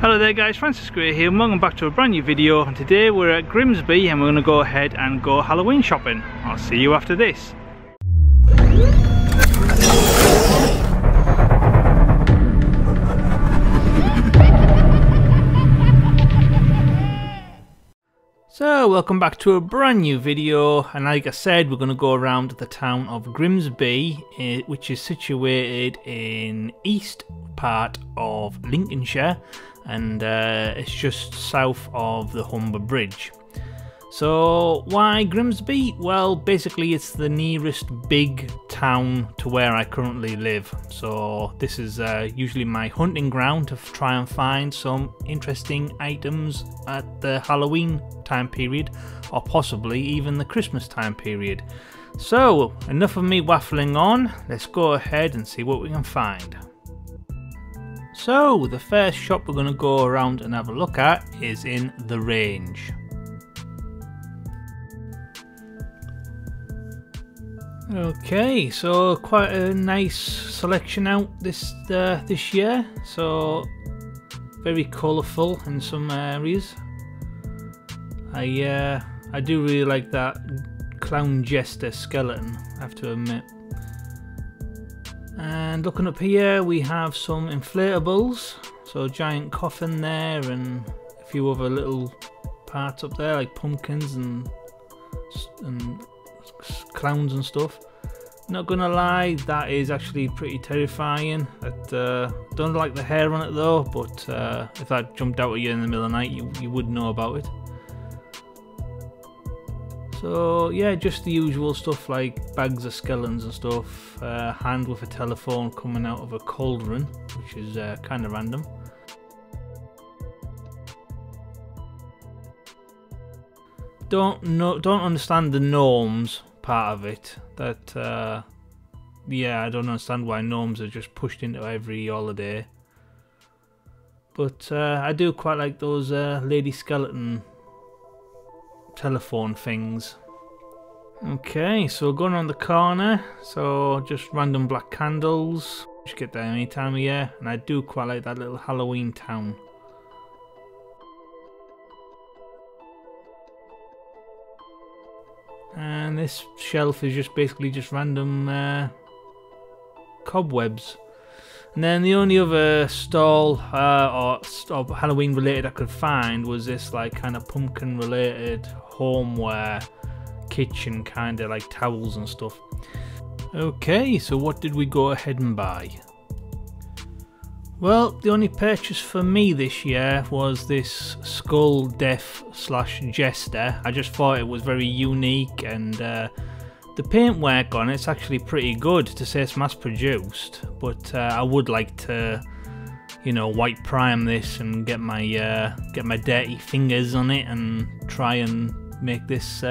Hello there guys, Francis Gray here and welcome back to a brand new video, and today we're at Grimsby and we're going to go ahead and go Halloween shopping. I'll see you after this. So welcome back to a brand new video, and like I said, we're going to go around the town of Grimsby, which is situated in east part of Lincolnshire, and it's just south of the Humber Bridge. So why Grimsby? Well, basically it's the nearest big town to where I currently live, so this is usually my hunting ground to try and find some interesting items at the Halloween time period, or possibly even the Christmas time period. So enough of me waffling on, let's go ahead and see what we can find. So the first shop we're going to go around and have a look at is in the Range. Okay, so quite a nice selection out this year. So very colourful in some areas. I do really like that clown jester skeleton, I have to admit. And looking up here, we have some inflatables. So a giant coffin there, and a few other little parts up there, like pumpkins and clowns and stuff. Not gonna lie, that is actually pretty terrifying. Don't like the hair on it though, but if that jumped out at you in the middle of the night, you would know about it. So yeah, just the usual stuff like bags of skeletons and stuff, hand with a telephone coming out of a cauldron, which is kind of random. Don't understand the gnomes part of it. Yeah, I don't understand why gnomes are just pushed into every holiday. But I do quite like those lady skeleton telephone things. Okay, so going on the corner, so just random black candles. Just get that any time of year, and I do quite like that little Halloween town. And this shelf is just basically just random cobwebs. And then the only other stall or Halloween related I could find was this like kind of pumpkin related homeware kitchen, kind of like towels and stuff. Okay, so what did we go ahead and buy? Well, the only purchase for me this year was this skull death / jester. I just thought it was very unique, and the paintwork on it's actually pretty good to say it's mass produced, but I would like to, you know, white prime this and get my dirty fingers on it and try and make this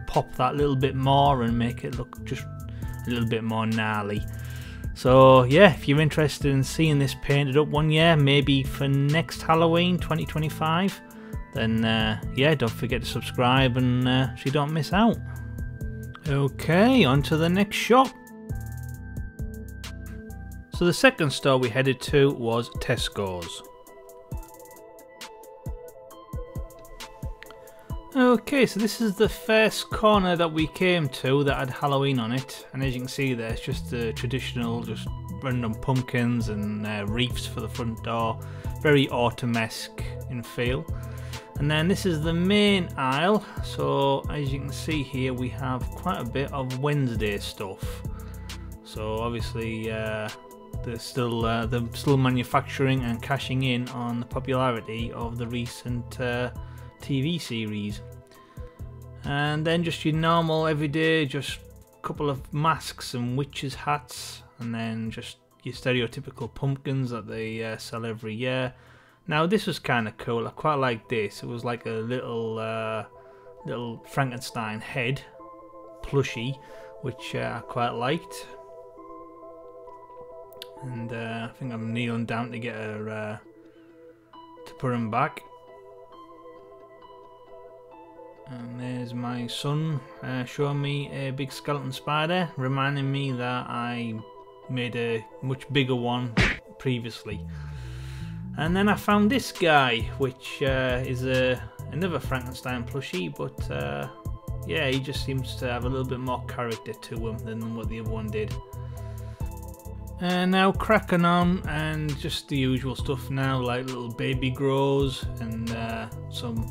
pop that little bit more and make it look just a little bit more gnarly. So yeah, if you're interested in seeing this painted up one year, maybe for next Halloween 2025, then yeah, don't forget to subscribe and so you don't miss out. Okay, on to the next shop. So the second store we headed to was Tesco's. Okay, so this is the first corner that we came to that had Halloween on it, and as you can see there, it's just the traditional, just random pumpkins and wreaths for the front door, very autumn-esque in feel. And then this is the main aisle, so as you can see here we have quite a bit of Wednesday stuff. So obviously they're still manufacturing and cashing in on the popularity of the recent TV series. And then just your normal everyday, just a couple of masks and witches hats, and then just your stereotypical pumpkins that they sell every year. Now this was kind of cool, I quite like this. It was like a little Frankenstein head plushie, which I quite liked. And I think I'm kneeling down to get her to put him back. And there's my son showing me a big skeleton spider, reminding me that I made a much bigger one previously. And then I found this guy, which is another Frankenstein plushie, but yeah, he just seems to have a little bit more character to him than what the other one did. And now cracking on, and just the usual stuff now, like little baby grows and some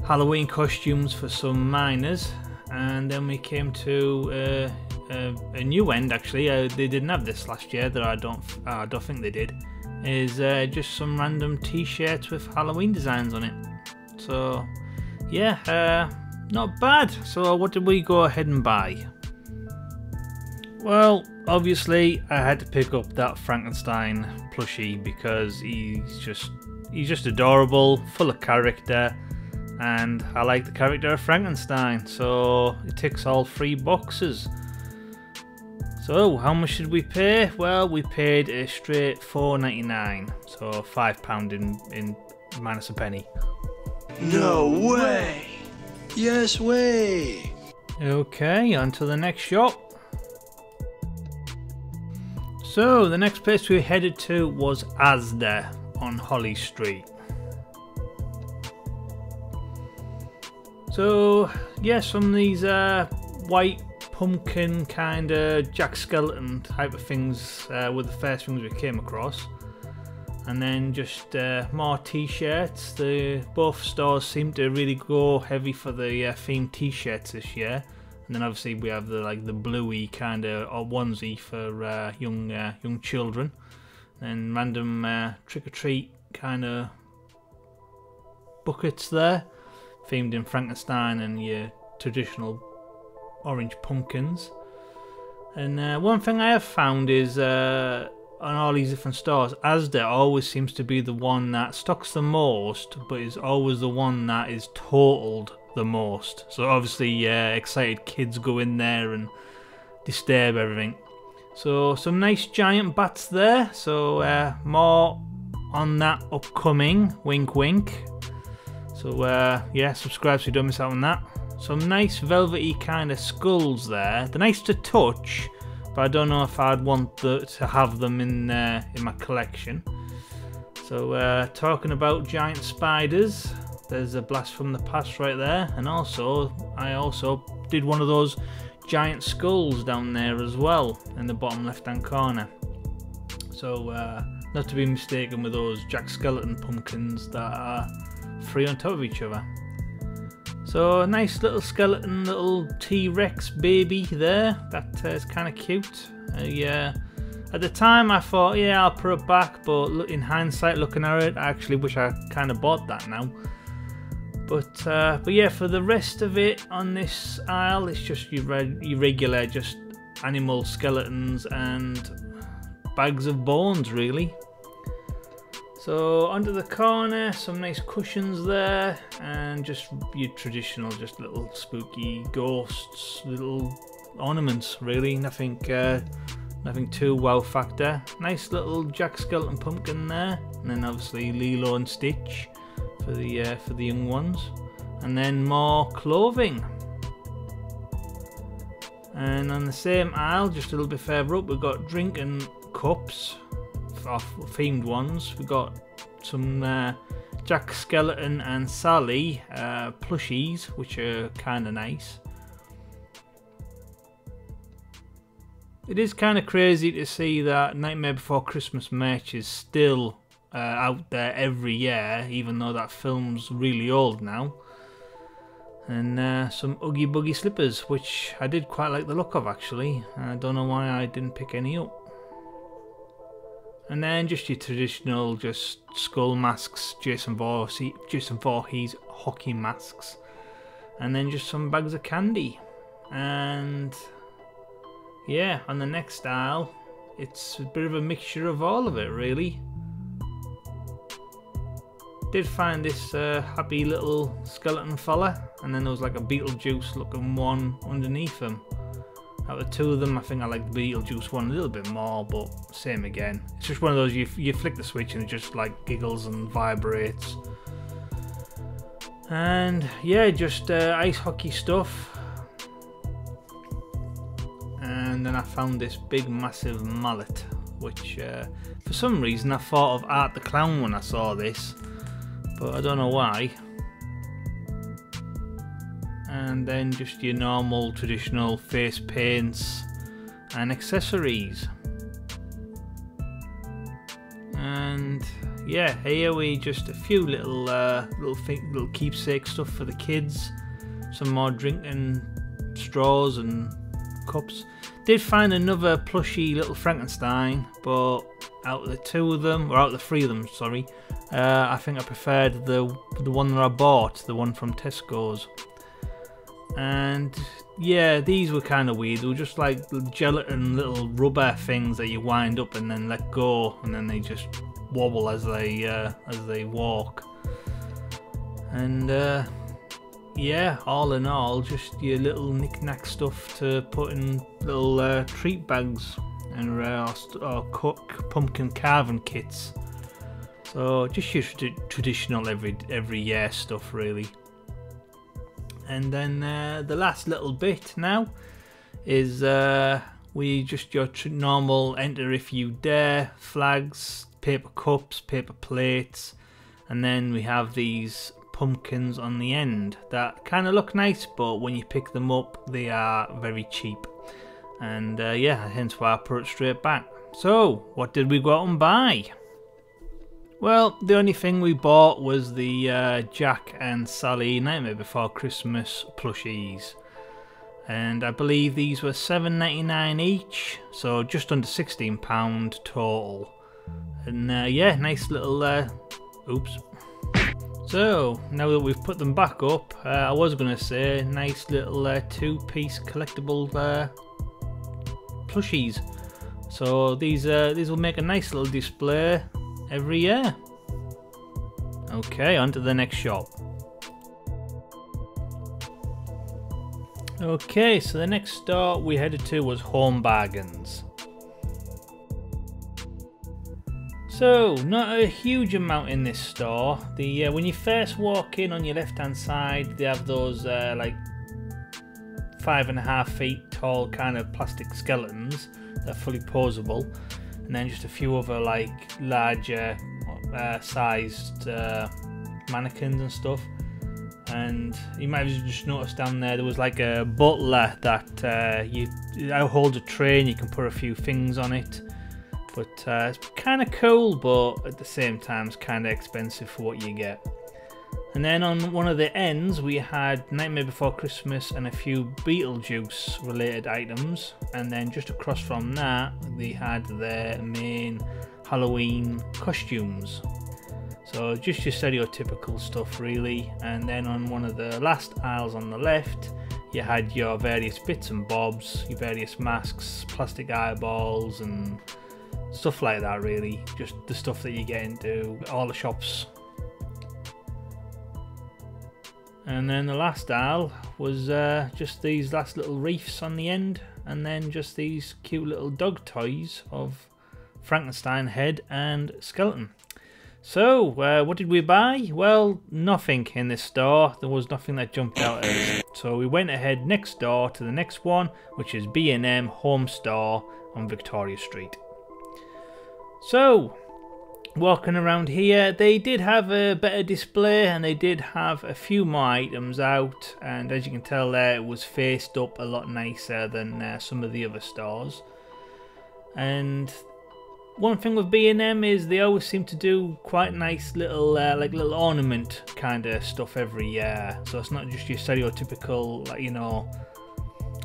Halloween costumes for some miners. And then we came to a new end. Actually, they didn't have this last year. That I don't think they did. Is just some random T-shirts with Halloween designs on it. So yeah, not bad. So what did we go ahead and buy? Well, obviously I had to pick up that Frankenstein plushie because he's just adorable, full of character, and I like the character of Frankenstein, so it ticks all 3 boxes. So how much did we pay? Well, we paid a straight £4.99, so £5 in minus a penny. No way! Yes way! Okay, on to the next shop. So the next place we headed to was Asda on Holly Street. So yeah, some of these white pumpkin kind of Jack Skeleton type of things were the first things we came across. And then just more t-shirts. Both stores seem to really go heavy for the themed t-shirts this year. And then obviously we have the bluey kind of onesie for young children. And random trick-or-treat kind of buckets there, themed in Frankenstein and your traditional orange pumpkins. And one thing I have found is on all these different stores, Asda always seems to be the one that stocks the most, but is always the one that is totaled the most. So obviously excited kids go in there and disturb everything. So some nice giant bats there, so more on that upcoming, wink wink. So yeah, subscribe so you don't miss out on that. Some nice velvety kind of skulls there. They're nice to touch, but I don't know if I'd want to have them in my collection. So talking about giant spiders, there's a blast from the past right there, and I also did one of those giant skulls down there as well in the bottom left hand corner. So not to be mistaken with those Jack Skeleton pumpkins that are 3 on top of each other. So a nice little skeleton, little T-Rex baby there. That is kind of cute. At the time I thought, yeah, I'll put it back, but in hindsight, looking at it, I actually wish I kind of bought that now. But yeah, for the rest of it on this aisle, it's just your regular, just animal skeletons and bags of bones, really. So onto the corner, some nice cushions there, and just your traditional, just little spooky ghosts, little ornaments, really. Nothing too wow factor. Nice little Jack Skeleton pumpkin there, and then obviously Lilo and Stitch for the young ones, and then more clothing. And on the same aisle, just a little bit further up, we've got drinking cups, themed ones. We've got some Jack Skeleton and Sally plushies, which are kind of nice. It is kind of crazy to see that Nightmare Before Christmas merch is still out there every year, even though that film's really old now. And some Oogie Boogie slippers, which I did quite like the look of actually. I don't know why I didn't pick any up. And then just your traditional, just skull masks, Jason Voorhees hockey masks, and then just some bags of candy. And yeah, on the next aisle, it's a bit of a mixture of all of it, really. Did find this happy little skeleton fella, and then there was like a Beetlejuice looking one underneath him. Out of the two of them, I think I like the Beetlejuice one a little bit more, but same again. It's just one of those, you flick the switch and it just like giggles and vibrates. And yeah, just ice hockey stuff. And then I found this big massive mallet, which for some reason I thought of Art the Clown when I saw this, but I don't know why. And then just your normal traditional face paints and accessories. And yeah, here we just a few little keepsake stuff for the kids. Some more drinking straws and cups. Did find another plushy little Frankenstein, but out of the three of them, sorry, I think I preferred the one that I bought, the one from Tesco's. And yeah, these were kind of weird. They were just like gelatin little rubber things that you wind up and then let go, and then they just wobble as they walk. And yeah, all in all, just your little knick-knack stuff to put in little treat bags and or cook pumpkin carving kits. So just your traditional every year stuff, really. And then the last little bit now is your normal enter if you dare flags, paper cups, paper plates, and then we have these pumpkins on the end that kind of look nice, but when you pick them up they are very cheap. And yeah, hence why I put it straight back. So what did we go out and buy? Well, the only thing we bought was the Jack and Sally Nightmare Before Christmas plushies, and I believe these were $7.99 each, so just under £16 total. And yeah, nice little oops. So now that we've put them back up, I was going to say nice little two-piece collectible plushies. So these will make a nice little display every year. Okay, on to the next shop. Okay, so the next store we headed to was Home Bargains. So, not a huge amount in this store. When you first walk in, on your left hand side, they have those like 5.5 feet tall kind of plastic skeletons that are fully posable. And then just a few other like larger sized mannequins and stuff. And you might have just noticed down there was like a butler that you hold a tray and you can put a few things on it. But it's kind of cool, but at the same time it's kind of expensive for what you get. And then on one of the ends we had Nightmare Before Christmas and a few Beetlejuice related items, and then just across from that they had their main Halloween costumes. So just your stereotypical stuff really. And then on one of the last aisles on the left you had your various bits and bobs, your various masks, plastic eyeballs and stuff like that really. Just the stuff that you get into all the shops. And then the last aisle was just these last little wreaths on the end, and then just these cute little dog toys of Frankenstein head and skeleton. So what did we buy? Well, nothing in this store. There was nothing that jumped out at us. So we went ahead next door to the next one, which is B&M Home Store on Victoria Street. So walking around here, they did have a better display and they did have a few more items out, and as you can tell there, it was faced up a lot nicer than some of the other stores. And one thing with B&M is they always seem to do quite nice little like little ornament kind of stuff every year. So it's not just your stereotypical, like, you know,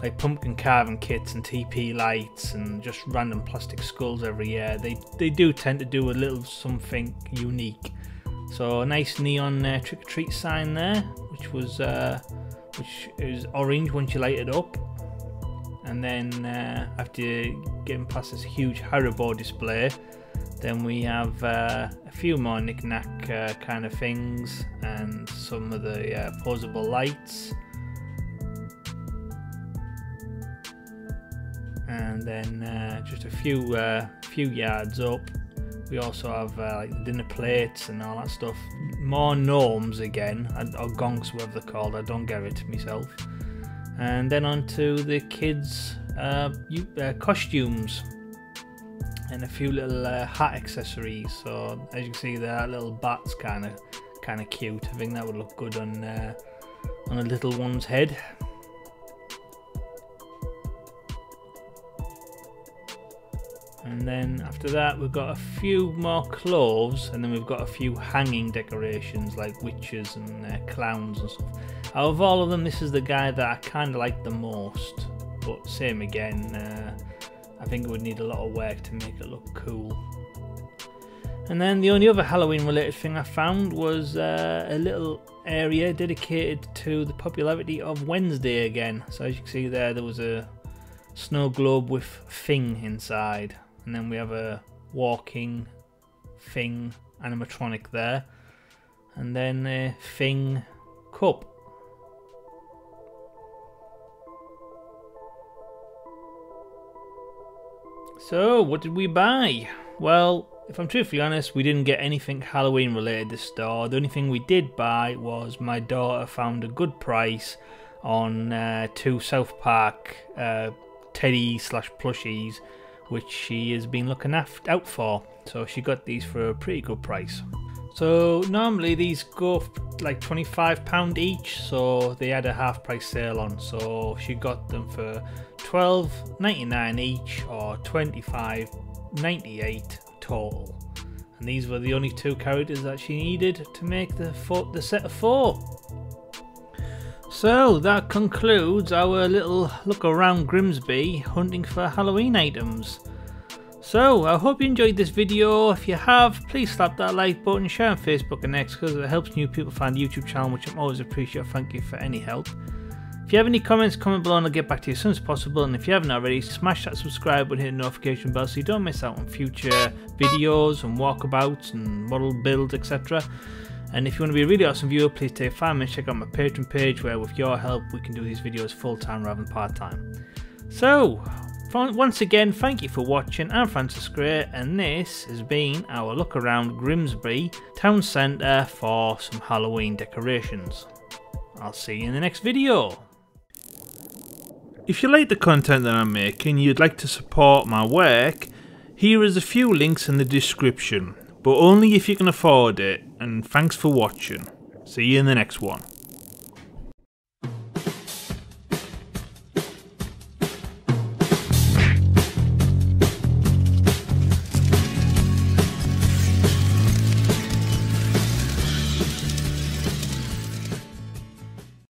like pumpkin carving kits and TP lights and just random plastic skulls every year. They do tend to do a little something unique. So a nice neon trick or treat sign there, which is orange once you light it up. And then after getting past this huge Haribo display, then we have a few more knick-knack kind of things and some of the posable lights. And then just a few yards up, we also have like dinner plates and all that stuff. More gnomes again, or gonks, whatever they're called. I don't get it myself. And then on to the kids' costumes. and a few little hat accessories. So as you can see there, little bat's kind of cute. I think that would look good on a little one's head. And then after that we've got a few more clothes, and then we've got a few hanging decorations like witches and clowns and stuff. Out of all of them, this is the guy that I kind of like the most, but same again, I think it would need a lot of work to make it look cool. And then the only other Halloween related thing I found was a little area dedicated to the popularity of Wednesday again. So as you can see there was a snow globe with Thing inside, and then we have a walking Thing animatronic there, and then a Thing cup. So what did we buy? Well, if I'm truthfully honest, we didn't get anything Halloween related this store. The only thing we did buy was my daughter found a good price on 2 South Park teddy/plushies, which she has been looking out for. So she got these for a pretty good price. So normally these go like £25 each, so they had a half price sale on, so she got them for £12.99 each, or £25.98 total. And these were the only 2 characters that she needed to make the set of 4. So that concludes our little look around Grimsby hunting for Halloween items. So I hope you enjoyed this video. If you have, please slap that like button, share on Facebook and X, because it helps new people find the YouTube channel, which I'm always appreciate. Thank you for any help. If you have any comments, comment below and I'll get back to you as soon as possible. And if you haven't already, smash that subscribe button, hit the notification bell so you don't miss out on future videos and walkabouts and model builds, etc. And if you want to be a really awesome viewer, please take 5 minutes, check out my Patreon page, where with your help we can do these videos full-time rather than part-time. So once again, thank you for watching. I'm Francis Gray, and this has been our look around Grimsby town centre for some Halloween decorations. I'll see you in the next video. If you like the content that I'm making, you'd like to support my work, here is a few links in the description, but only if you can afford it, and thanks for watching. See you in the next one.